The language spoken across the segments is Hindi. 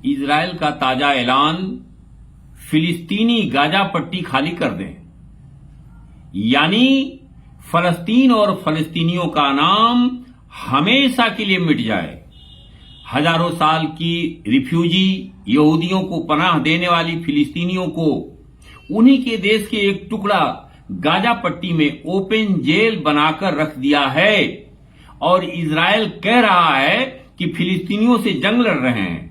इजराइल का ताजा ऐलान, फिलिस्तीनी गाजा पट्टी खाली कर दें, यानी फलस्तीन और फलस्तीनियों का नाम हमेशा के लिए मिट जाए। हजारों साल की रिफ्यूजी यहूदियों को पनाह देने वाली फिलिस्तीनियों को उन्हीं के देश के एक टुकड़ा गाजा पट्टी में ओपन जेल बनाकर रख दिया है और इजराइल कह रहा है कि फिलिस्तीनियों से जंग लड़ रहे हैं।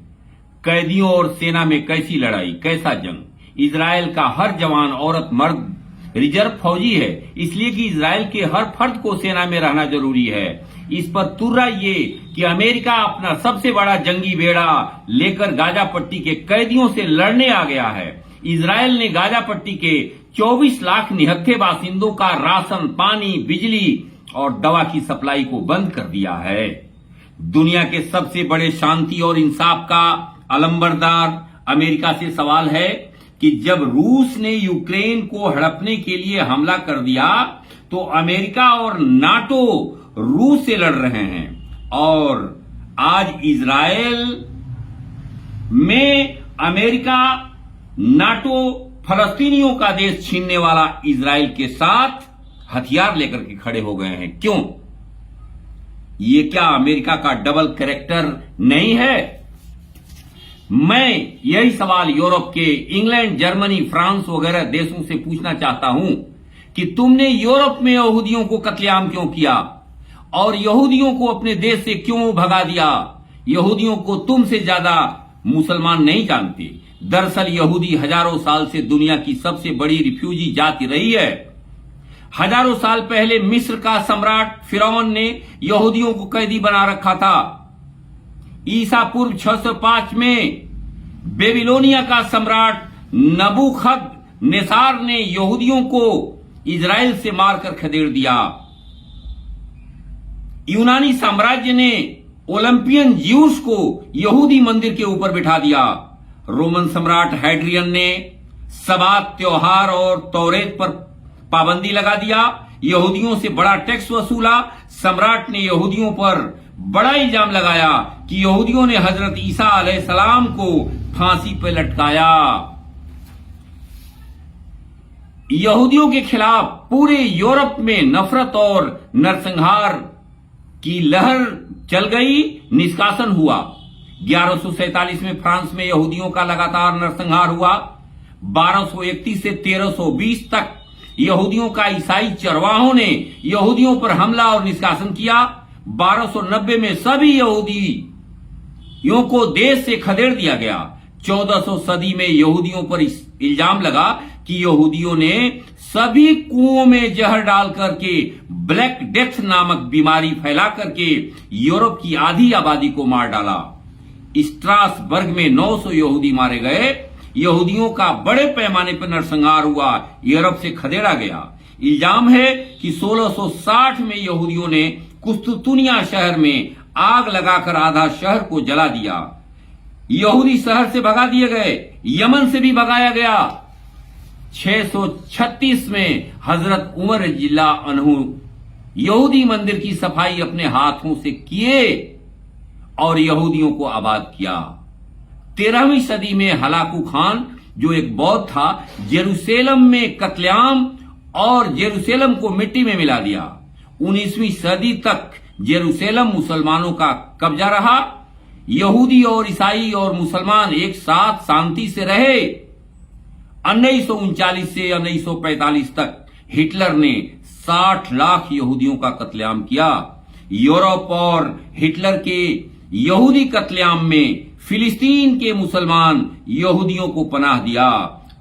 कैदियों और सेना में कैसी लड़ाई, कैसा जंग? इजराइल का हर जवान, औरत, मर्द रिजर्व फौजी है, इसलिए कि इजराइल के हर फर्द को सेना में रहना जरूरी है। इस पर तुर्रा ये कि अमेरिका अपना सबसे बड़ा जंगी बेड़ा लेकर गाजा पट्टी के कैदियों से लड़ने आ गया है। इजराइल ने गाजा पट्टी के 24 लाख निहत्थे बासिंदों का राशन, पानी, बिजली और दवा की सप्लाई को बंद कर दिया है। दुनिया के सबसे बड़े शांति और इंसाफ का अलंबरदार अमेरिका से सवाल है कि जब रूस ने यूक्रेन को हड़पने के लिए हमला कर दिया तो अमेरिका और नाटो रूस से लड़ रहे हैं और आज इजराइल में अमेरिका, नाटो फलस्तीनियों का देश छीनने वाला इजराइल के साथ हथियार लेकर के खड़े हो गए हैं। क्यों? ये क्या अमेरिका का डबल कैरेक्टर नहीं है? मैं यही सवाल यूरोप के इंग्लैंड, जर्मनी, फ्रांस वगैरह देशों से पूछना चाहता हूं कि तुमने यूरोप में यहूदियों को कत्लेआम क्यों किया और यहूदियों को अपने देश से क्यों भगा दिया? यहूदियों को तुमसे ज्यादा मुसलमान नहीं जानते। दरअसल यहूदी हजारों साल से दुनिया की सबसे बड़ी रिफ्यूजी जाति रही है। हजारों साल पहले मिस्र का सम्राट फिरौन ने यहूदियों को कैदी बना रखा था। ईसा पूर्व 605 में बेबीलोनिया का सम्राट नबूखदनेस्सार ने यहूदियों को इजराइल से मारकर खदेड़ दिया। यूनानी साम्राज्य ने ओलंपियन ज्यूस को यहूदी मंदिर के ऊपर बिठा दिया। रोमन सम्राट हैड्रियन ने सबात त्योहार और तौरेत पर पाबंदी लगा दिया। यहूदियों से बड़ा टैक्स वसूला। सम्राट ने यहूदियों पर बड़ा इल्जाम लगाया कि यहूदियों ने हजरत ईसा अलैहिस्सलाम को फांसी पर लटकाया। यहूदियों के खिलाफ पूरे यूरोप में नफरत और नरसंहार की लहर चल गई। निष्कासन हुआ। 1147 में फ्रांस में यहूदियों का लगातार नरसंहार हुआ। 1231 से 1320 तक यहूदियों का ईसाई चरवाहों ने यहूदियों पर हमला और निष्कासन किया। 1290 में सभी यहूदियों को देश से खदेड़ दिया गया। 1400 सदी में यहूदियों पर इल्जाम लगा कि यहूदियों ने सभी कुओं में जहर डाल करके ब्लैक डेथ नामक बीमारी फैला करके यूरोप की आधी आबादी को मार डाला। स्ट्रासबर्ग में 900 यहूदी मारे गए। यहूदियों का बड़े पैमाने पर नरसंहार हुआ, यूरोप से खदेड़ा गया। इल्जाम है कि 1660 में यहूदियों ने कुस्तुतुनिया शहर में आग लगाकर आधा शहर को जला दिया। यहूदी शहर से भगा दिए गए। यमन से भी भगाया गया। 636 में हजरत उमर रज़ियल्लाहु अन्हु यहूदी मंदिर की सफाई अपने हाथों से किए और यहूदियों को आबाद किया। 13वीं सदी में हलाकू खान, जो एक बौद्ध था, जेरूसलम में कत्लेआम और जेरूसलम को मिट्टी में मिला दिया। 19वीं सदी तक जेरूसलम मुसलमानों का कब्जा रहा। यहूदी और ईसाई और मुसलमान एक साथ शांति से रहे। 1939 से 1945 तक हिटलर ने 60 लाख यहूदियों का कत्लेआम किया। यूरोप और हिटलर के यहूदी कत्लेआम में फिलिस्तीन के मुसलमान यहूदियों को पनाह दिया।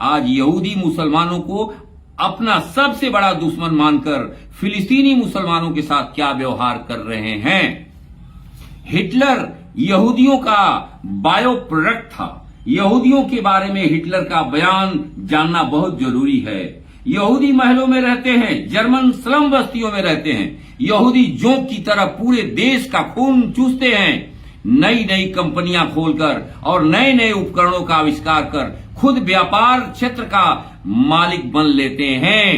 आज यहूदी मुसलमानों को अपना सबसे बड़ा दुश्मन मानकर फिलिस्तीनी मुसलमानों के साथ क्या व्यवहार कर रहे हैं। हिटलर यहूदियों का बायो प्रोडक्ट था। यहूदियों के बारे में हिटलर का बयान जानना बहुत जरूरी है। यहूदी महलों में रहते हैं, जर्मन स्लम बस्तियों में रहते हैं। यहूदी जोंक की तरह पूरे देश का खून चूसते हैं। नई नई कंपनियां खोलकर और नए नए उपकरणों का आविष्कार कर खुद व्यापार क्षेत्र का मालिक बन लेते हैं।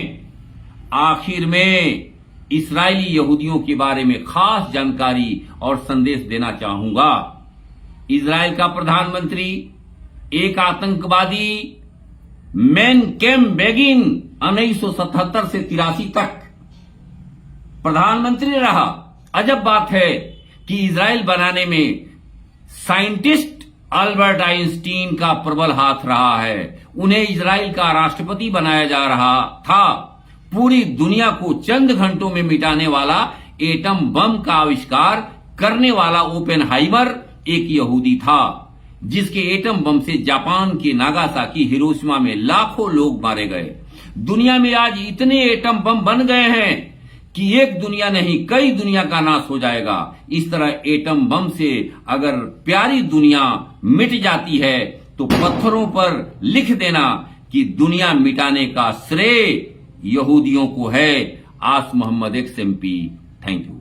आखिर में इस्राएली यहूदियों के बारे में खास जानकारी और संदेश देना चाहूंगा। इजराइल का प्रधानमंत्री एक आतंकवादी मेनकेम बेगिन 1977 से 83 तक प्रधानमंत्री रहा। अजब बात है कि इजराइल बनाने में साइंटिस्ट अल्बर्ट आइंस्टीन का प्रबल हाथ रहा है। उन्हें इजराइल का राष्ट्रपति बनाया जा रहा था। पूरी दुनिया को चंद घंटों में मिटाने वाला एटम बम का आविष्कार करने वाला ओपेनहाइमर एक यहूदी था, जिसके एटम बम से जापान के नागासाकी, हिरोशिमा में लाखों लोग मारे गए। दुनिया में आज इतने एटम बम बन गए हैं कि एक दुनिया नहीं कई दुनिया का नाश हो जाएगा। इस तरह एटम बम से अगर प्यारी दुनिया मिट जाती है तो पत्थरों पर लिख देना कि दुनिया मिटाने का श्रेय यहूदियों को है। आस मोहम्मद XMP। Thank you.